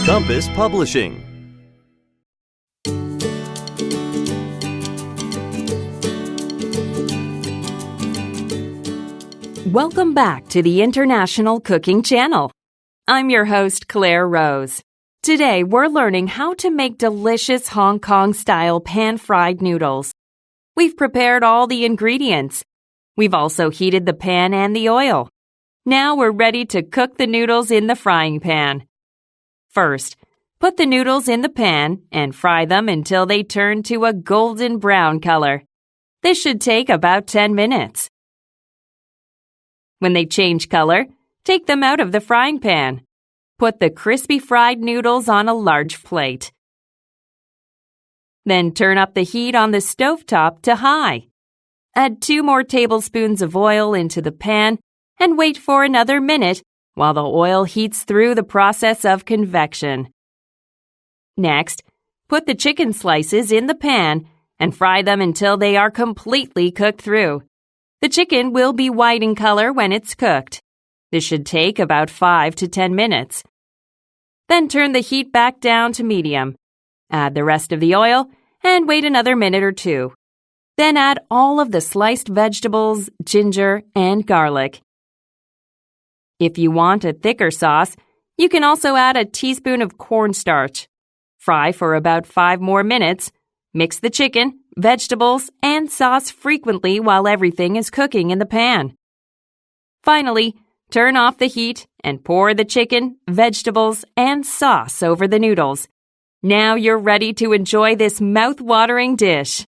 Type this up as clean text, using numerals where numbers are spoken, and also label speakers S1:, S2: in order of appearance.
S1: Compass Publishing.
S2: Welcome back to the International Cooking Channel. I'm your host, Claire Rose. Today, we're learning how to make delicious Hong Kong-style pan-fried noodles. We've prepared all the ingredients. We've also heated the pan and the oil. Now we're ready to cook the noodles in the frying pan. First, put the noodles in the pan and fry them until they turn to a golden brown color. This should take about 10 minutes. When they change color, take them out of the frying pan. Put the crispy fried noodles on a large plate. Then turn up the heat on the stovetop to high. Add 2 more tablespoons of oil into the pan and wait for another minute while the oil heats through the process of convection. Next, put the chicken slices in the pan and fry them until they are completely cooked through. The chicken will be white in color when it's cooked. This should take about 5 to 10 minutes. Then turn the heat back down to medium. Add the rest of the oil and wait another minute or 2. Then add all of the sliced vegetables, ginger, and garlic. If you want a thicker sauce, you can also add a teaspoon of cornstarch. Fry for about 5 more minutes. Mix the chicken, vegetables, and sauce frequently while everything is cooking in the pan. Finally, turn off the heat and pour the chicken, vegetables, and sauce over the noodles. Now you're ready to enjoy this mouth-watering dish.